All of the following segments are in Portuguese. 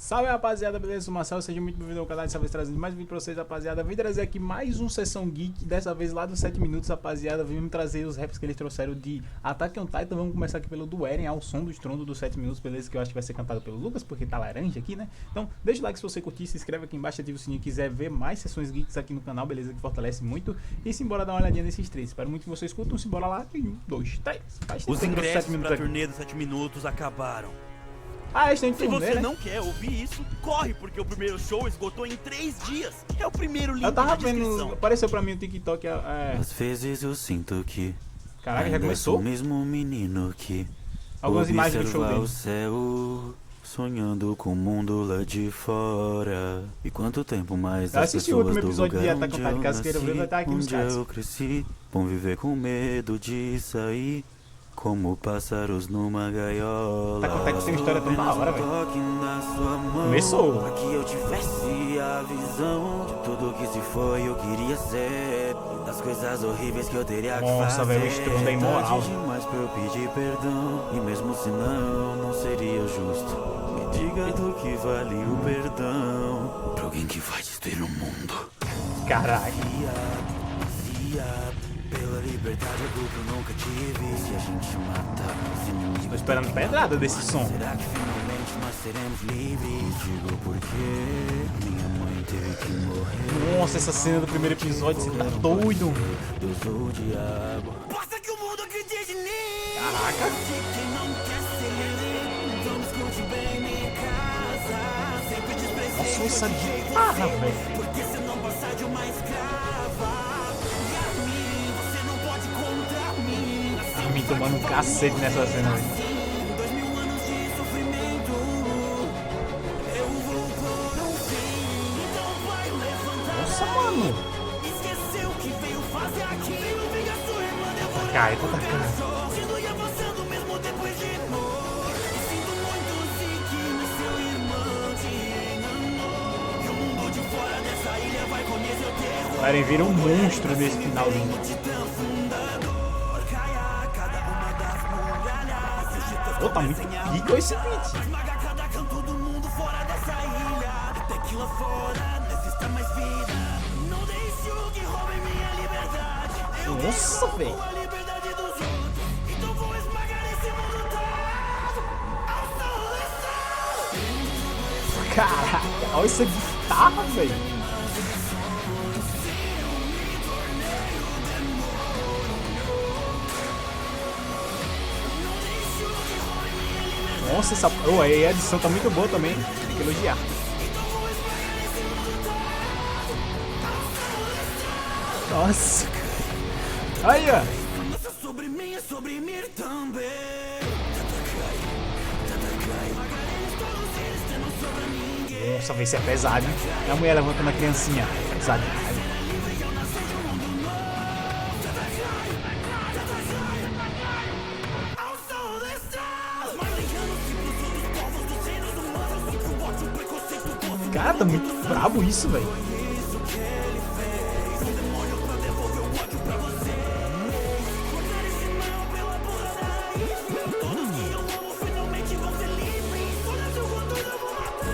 Salve rapaziada, beleza? Eu sou o Marcelo, seja muito bem-vindo ao canal. Dessa vez trazendo mais um vídeo pra vocês, rapaziada. Vim trazer aqui mais um Sessão Geek, dessa vez lá dos 7 minutos, rapaziada. Vim trazer os raps que eles trouxeram de Attack on Titan. Vamos começar aqui pelo do Eren, ao som do estrondo dos 7 minutos, beleza? Que eu acho que vai ser cantado pelo Lucas, porque tá laranja aqui, né? Então, deixa o like se você curtir, se inscreve aqui embaixo, ativa o sininho, quiser ver mais sessões geeks aqui no canal, beleza? Que fortalece muito. E simbora dar uma olhadinha nesses três. Espero muito que vocês curtam, simbora lá. 1, 2, 3. Os ingressos pra turnê dos 7 minutos acabaram. Ah, eles têm Se turnê, você né? não quer ouvir isso, corre, porque o primeiro show esgotou em 3 dias. É o primeiro link Eu tava na vendo, descrição. apareceu pra mim o TikTok, Às vezes eu sinto que Caraca, já ainda começou? sou o mesmo menino que Algumas imagens do show observa dele. o céu, sonhando com o mundo lá de fora. E quanto tempo mais Eu as assisti o pessoas último do episódio de lugar Attack on onde Titan, eu caso queira ver, vai estar aqui nos onde cards. eu cresci, vão viver com medo de sair, como pássaros numa gaiola. Attack on Titan tem uma história tão da hora, velho. Toque na sua mão, Começou. pra que eu tivesse a visão de tudo que se foi eu queria ser, das coisas horríveis que eu teria que fazer. Nossa, velho, o estrondo é imoral. Tarde demais pra eu pedir perdão, e mesmo se não seria justo. Me diga do que vale o perdão pra alguém que vai destruir o mundo. Caraca. Pela liberdade é tudo que eu nunca tive. Se a gente matar os inimigos, Tô esperando pedrada desse som. será que finalmente nós seremos livres? Digo porque minha mãe teve que morrer. Nossa, essa cena do primeiro episódio, você tá doido. Deus ou o diabo. Basta que o mundo acredite em mim. Caraca. Quem não quer ser, vamos curtir bem minha casa. Sempre desprezei Nossa, essa você, guitarra, velho. porque você não passa de uma escrava. E a mim, você não pode contra mim. Tá me tomando um cacete nessa cena, velho. 2000 anos de sofrimento, eu vou por um fim. Então vai levantar. Nossa, mano. Esqueceu que veio fazer aquilo. Vem a sua irmã devorando. Cai, tá cara. Sorrindo e avançando mesmo depois de morrer. E sinto muito se que seu irmão te enganou. E o mundo de fora dessa ilha vai conhecer o terror. O Eren vira um monstro nesse finalzinho. Titã fundador, caia cada uma das muralhas. Os titãs Pô, tá muito comecem a pico esse beat. esmaga cada canto do mundo fora dessa ilha. Tequila fora, desista mais vida. Não deixe o que roube minha liberdade. Eu Nossa, velho. a liberdade dos outros. Então vou esmagar esse mundo todo. Ao sol do sol. Caraca, olha essa guitarra, velho. Nossa, essa. Oh, a edição tá muito boa também. Tem que elogiar. Nossa. Aí, ó. Nossa, sobre mim é sobre mim também. Nossa, vai ser pesado, hein? É a mulher levantando a criancinha. Pesado. Ao sol do sol. Maligando ciclos dos povos dos reinos humanos. Contra o ódio, o preconceito, o povo. Cara, tá muito brabo isso, velho. Isso que ele fez. Um demônio pra devolver o ódio pra você. Cortar esse mal pela porra daí. Todos que eu amo finalmente vão ser livres. Todas eu vou, todas eu vou matar.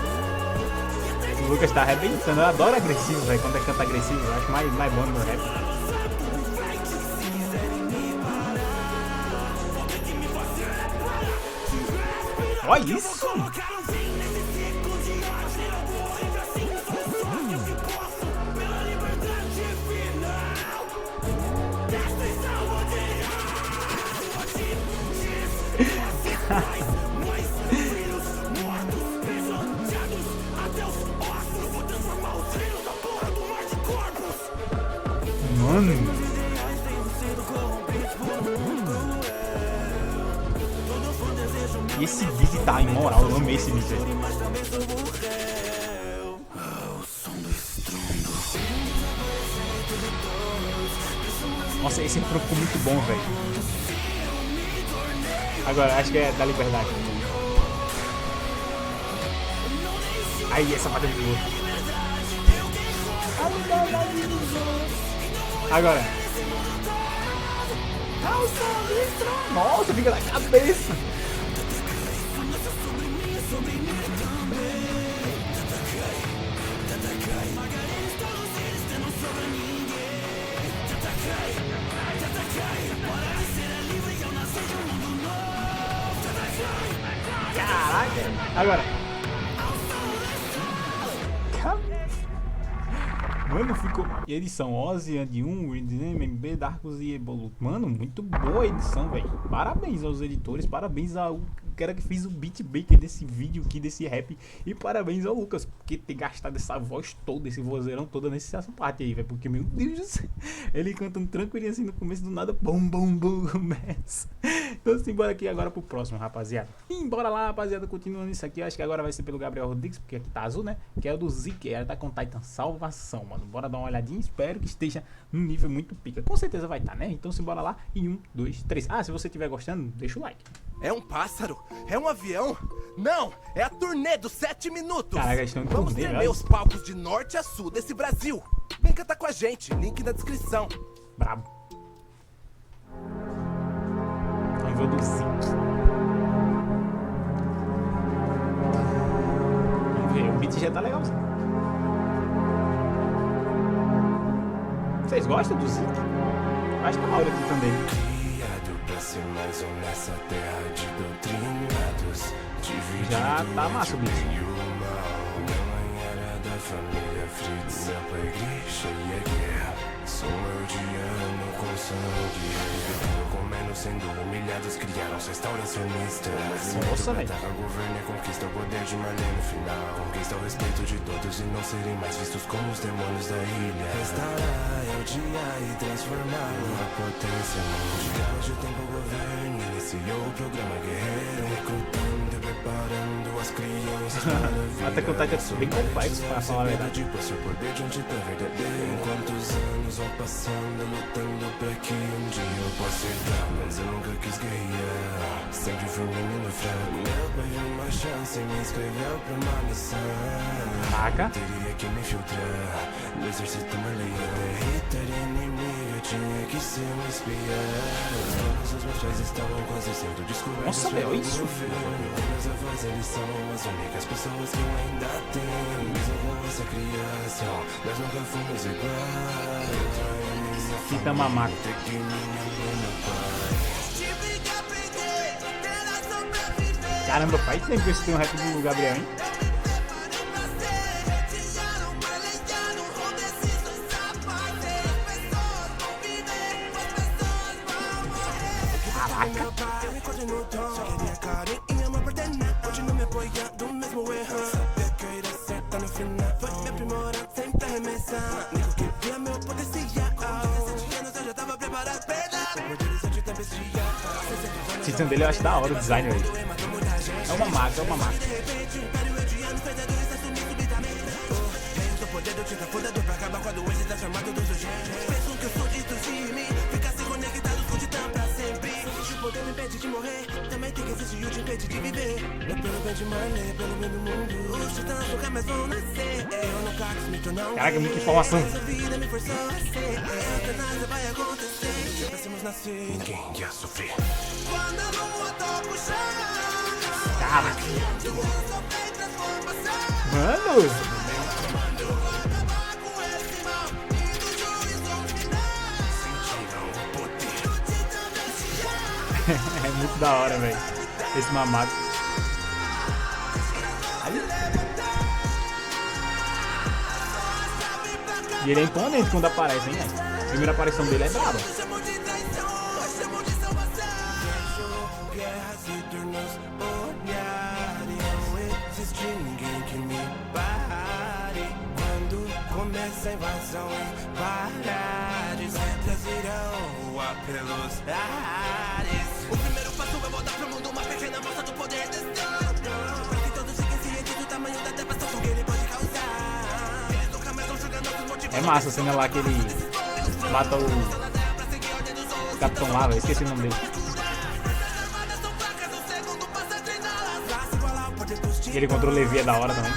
E até O Lucas tá arrebentando. Eu adoro agressivo, velho. Quando é canta agressivo, eu acho mais bom no meu rap. Olha isso! colocar um fim nesse ciclo de ódio. Eu vou ainda assim. Sou só eu que posso. Pela liberdade final. Desta mais filhos mortos, pisoteados até os ossos. Vou transformar os reinos da porra do mar de corpos. Mano, Ideais tenham sido corrompidos por um mundo cruel. Todo fã deseja o meu esse beat tá imoral. Eu amei esse beat, velho. mas também sou o réu. O som do estrondo. Nossa, esse refrão ficou muito bom, velho. Agora, acho que é da liberdade. Aí, essa parte de boa. Agora. Nossa, fica na cabeça. Agora. Mano, ficou. Edição Ozzy, And 1, MB, Darkus e Evolution. Mano, muito boa a edição, velho. Parabéns aos editores, parabéns ao cara que fez o beat baker desse vídeo aqui, desse rap. E parabéns ao Lucas, porque ter gastado essa voz toda, esse vozeirão toda nessa parte aí, velho. Porque, meu Deus do céu, ele cantando tranquilinho assim no começo do nada, bum, bum, bum, começa. Então, simbora aqui agora pro próximo, rapaziada. E bora lá, rapaziada, continuando isso aqui. Acho que agora vai ser pelo Gabriel Rodrigues, porque aqui tá azul, né? Que é o do Zeke, tá com Titan Salvação, mano. Bora dar uma olhadinha, espero que esteja num nível muito pica. Com certeza vai estar, né? Então, simbora lá em 1, 2, 3. Ah, se você estiver gostando, deixa o like. É um pássaro? É um avião? Não, é a turnê dos 7 minutos. Caraca, estão em Vamos turnê, tremer velho. os palcos de norte a sul desse Brasil. Vem cantar com a gente, link na descrição. Brabo. Vamos ver o do Zeke. Vamos ver, o beat já tá legal. Vocês gostam do Zeke? Acho que tá na hora aqui também. Criado pra ser mais um nessa terra de doutrinados. Já tá massa o beat. E o mal, não era da família Fritz. A igreja e a guerra. Sou mordiano com sangue. Vivendo comendo, sendo humilhados. Criaram sua restauracionista. Nossa, velho. O governo e conquista o poder de maneira no final. Conquista o respeito de todos e não serem mais vistos como os demônios da ilha. Restaurar é o dia e transformar uma potência mundial. Hoje o tempo governo iniciou o programa guerreiro, recrutando e preparando as crianças para a vida. Até que o Titan é bem complexo, pra falar a verdade. Depois o poder de um titã verdadeiro. Enquanto os anos vão passando, lutando pra que um dia eu possa ser tal. Mas eu nunca quis guerrear, sempre fui um menino fraco. Meu pai viu uma chance e me inscreveu pra uma missão. Caraca. Teria que me filtrar no exército malheiro. Derritar inimigo, eu tinha que ser um espião. Os meus pais estavam quase sendo descobertos. Nossa, velho, isso. Meus avós, eles são as únicas pessoas que eu ainda tenho. Mesmo com essa criação, nós nunca fomos iguais. Fita mamaca. Caramba, faz tempo que eu escutei um rap do Gabriel, hein? O Titan dele eu acho da hora o design, velho. É uma máquina, é uma máquina. Caraca, muita informação. Ninguém ia sofrer. Caraca. Mano. É muito da hora, velho. Esse mamaco. E ele é imponente quando aparece, hein, velho? A primeira aparição dele é braba. Ninguém que me pare quando começa a invasão em parares. Letras irão voar pelos ares. O primeiro passo é voltar pro mundo uma pequena amostra do poder desse ano. Pra que todos fiquem cientes do tamanho da devastação que ele pode causar. Eles nunca mais vão julgar nossos motivos. É massa a cena lá que ele mata o Capitão Lava, esqueci o nome dele. E ele contra o Levi é da hora também.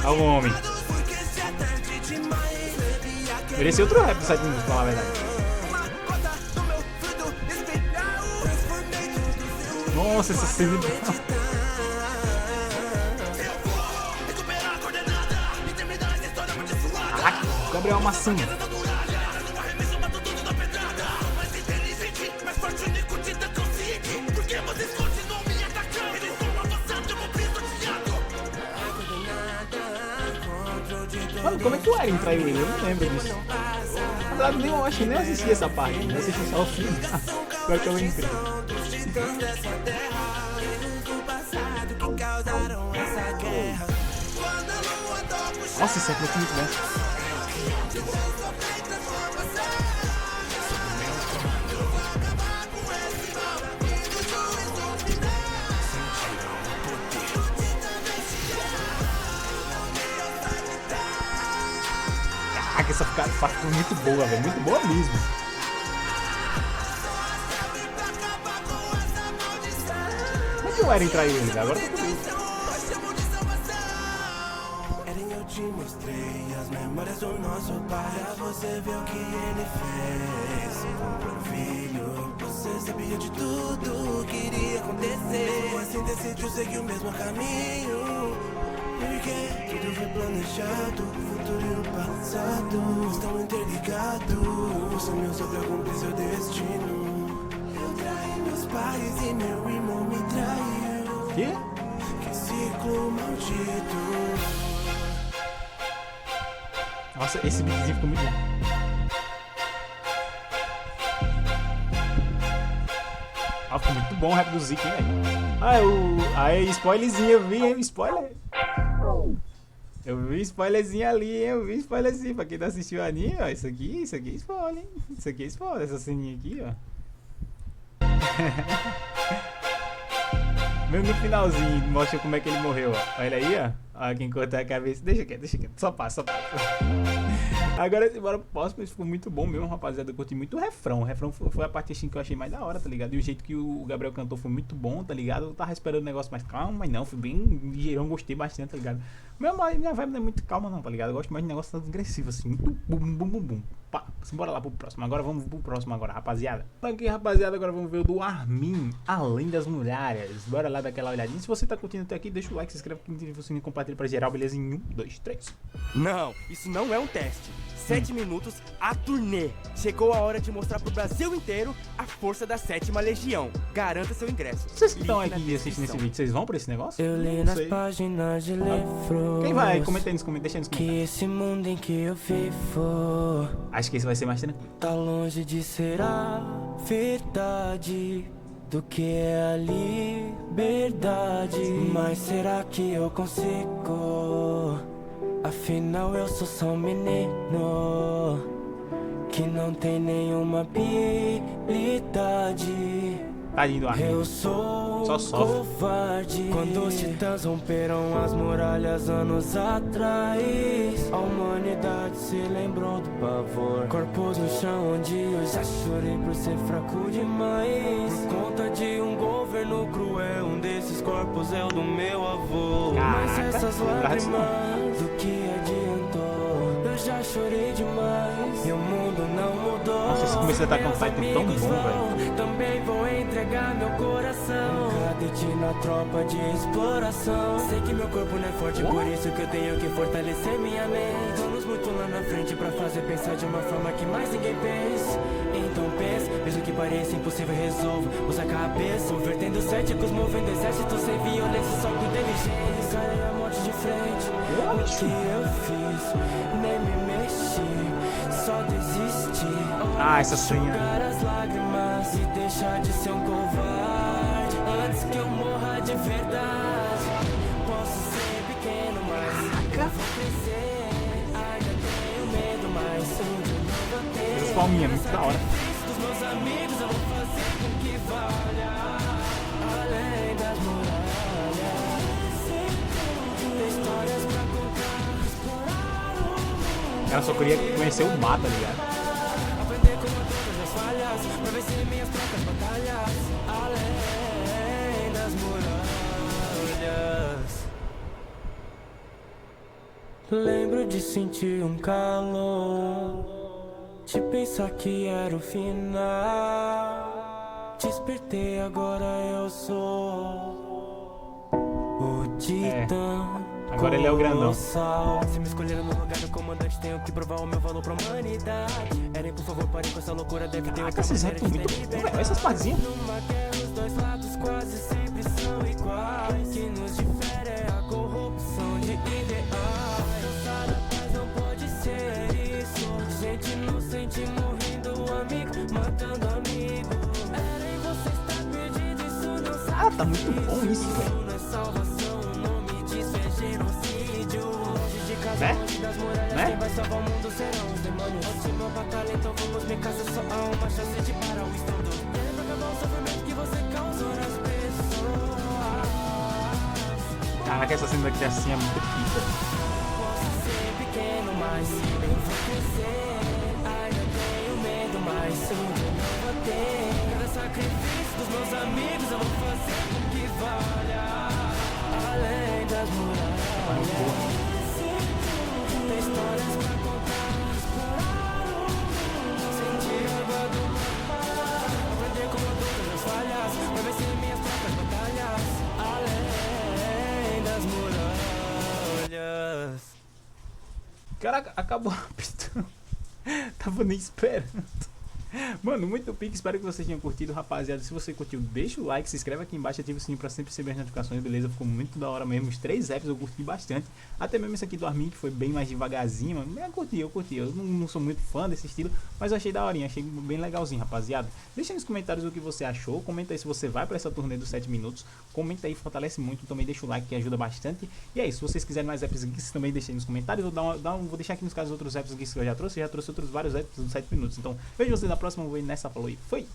Olha o homem. Merecia outro rap do 7 minutos, pra falar a verdade. Nossa, essa cena. Caraca. Gabriel amassando. Mano, como é que o Eren traiu ele? Eu não lembro disso. Na verdade, eu acho que nem assisti essa parte. Eu assisti só o filme. Pior que eu lembrei. Nossa, isso é muito bom. Caraca, essa parte foi muito boa, velho. Muito boa mesmo. Como é que o Eren traiu ele? Agora eu tô curioso. Eren, eu te mostrei as memórias do nosso pai. Pra você ver o que ele fez com o filho. Você sabia de tudo que iria acontecer. Assim decidiu seguir o mesmo caminho. Porque tudo foi planejado, o futuro e o passado estão interligados. Você me usou pra cumprir seu destino. Eu traí meus pais e meu irmão me traiu. Que? Que ciclo maldito. Nossa, esse beatzinho ficou muito bom. Ah, ficou muito bom o rap do Zeke, hein, velho? Aí, spoilerzinho, eu vi, hein? Spoiler. Eu vi spoilerzinho ali, hein? Eu vi spoilerzinho. Pra quem não assistiu o anime, ó. Isso aqui é spoiler, hein? Isso aqui é spoiler, essa ceninha aqui, ó. Mesmo no finalzinho, mostra como é que ele morreu, ó. Olha aí, ó. Olha quem cortou a cabeça. Deixa quieto. Só passa. Agora, bora pro próximo. Isso ficou muito bom mesmo, rapaziada. Eu curti muito o refrão. O refrão foi a parte assim, que eu achei mais da hora, tá ligado? E o jeito que o Gabriel cantou foi muito bom, tá ligado? Eu tava esperando o negócio mais calmo, mas não. Foi bem ligeirão, gostei bastante, tá ligado? Minha vibe não é muito calma, não, tá ligado? Eu gosto mais de negócio agressivo, assim. Muito bum. Pá, bora lá pro próximo. Agora vamos pro próximo agora, rapaziada. Aqui, rapaziada, agora vamos ver o do Armin, Além das Muralhas. Bora lá dar aquela olhadinha. Se você tá curtindo até aqui, deixa o like, se inscreve aqui no sininho, compartilha pra geral, beleza? Em 1, 2, 3. Não, isso não é um teste. 7 minutos, a turnê. Chegou a hora de mostrar pro Brasil inteiro a força da 7ª Legião. Garanta seu ingresso. Vocês que estão Link na aqui assistindo esse vídeo, vocês vão pra esse negócio? Eu li Não nas sei. páginas de livros. Quem vai? Comenta aí nos comentários. Deixa aí nos Que comentários. esse mundo em que eu vivo Acho que esse vai ser mais tranquilo. tá longe de ser a verdade do que é a liberdade. Mas será que eu consigo? Afinal eu sou só um menino que não tem nenhuma habilidade. Tadinho do Armin. Eu sou Só sofre. covarde. Quando os titãs romperam as muralhas anos atrás, a humanidade se lembrou do pavor. Corpos no chão onde eu já chorei por ser fraco demais. Por conta de um governo cruel, um desses corpos é o do meu avô. Mas Caraca, essas lágrimas, do que adiantou? Eu já chorei demais e o mundo não mudou. Nossa, esse começo da Attack on Titan é tão bom, velho. Também vou entregar meu coração. Cadete na tropa de exploração. Sei que meu corpo não é forte, por isso que eu tenho que fortalecer minha mente. Anos muito lá na frente pra fazer pensar de uma forma que mais ninguém pensa. Então pense, mesmo que pareça impossível, resolvo. Usa a cabeça, convertendo céticos, movendo exércitos sem violência, só com inteligência. Encarei a morte de frente. O que eu fiz? Nem me mexi, só desisti. Ah, essa senha. Enxugar as lágrimas e deixar de ser um covarde. Antes que eu morra de verdade. Posso ser pequeno, mas eu vou crescer. Ainda tenho medo, mas um dia eu não vou ter. Essa palminha, muito da hora. Dos meus amigos eu vou fazer com que valha. Além das muralhas, tem histórias pra contar. Explorar o mundo. Ela só queria conhecer o mar, tá ligado? Aprender com todas as falhas, pra vencer minhas próprias batalhas. Além das muralhas. Lembro de sentir um calor, de pensar que era o final. Despertei, agora eu sou o titã Agora ele é o grandão. Se me escolheram no lugar do comandante, tenho que provar o meu valor pra humanidade. Eren, por favor, parem com essa loucura, deve ter Caraca, esses rap muito bom, velho. Essas partezinhas. Numa guerra, os dois lados quase sempre são iguais. O que nos difere é a corrupção de ideais. Cansada paz não pode ser isso. Gente inocente morrendo, amigo, matando amigo. Eren, você está perdido, isso não sabe. Ah, tá muito bom isso, velho. Não é salvação, o nome disso é genocídio. Longe de casa, Né? longe das muralhas, Né? quem vai salvar o mundo serão os demônios. Última batalha, então vamos me caça, só há uma chance de parar o estrondo. Querem pra acabar o sofrimento que você causou nas pessoas. Caraca, essa cena daqui assim é muito pica. Posso ser pequeno, mas eu vou crescer. Ai, eu tenho medo, mas um dia eu não vou ter. Cada sacrifício dos meus amigos eu vou fazer com que valha. Além das muralhas, tem histórias pra contar. Sentir a água do mar, aprender como eu dou das minhas falhas, pra vencer minhas próprias batalhas. Além das muralhas. Caraca, acabou rápido. Tava nem esperando. Mano, muito pique, espero que vocês tenham curtido, rapaziada. Se você curtiu, deixa o like, se inscreve aqui embaixo, ativa o sininho pra sempre receber as notificações, beleza? Ficou muito da hora mesmo, os 3 apps eu curti bastante. Até mesmo esse aqui do Armin, que foi bem mais devagarzinho, mano. Eu curti. Eu não sou muito fã desse estilo, mas eu achei daorinha, achei bem legalzinho, rapaziada. Deixa nos comentários o que você achou, comenta aí se você vai pra essa turnê dos 7 minutos. Comenta aí, fortalece muito, também deixa o like que ajuda bastante. E é isso, se vocês quiserem mais apps geeks, também deixem nos comentários. Vou deixar aqui nos casos outros apps geeks que eu já trouxe outros vários apps dos 7 minutos. Então, vejo vocês na próxima, vou ir nessa, falou e foi!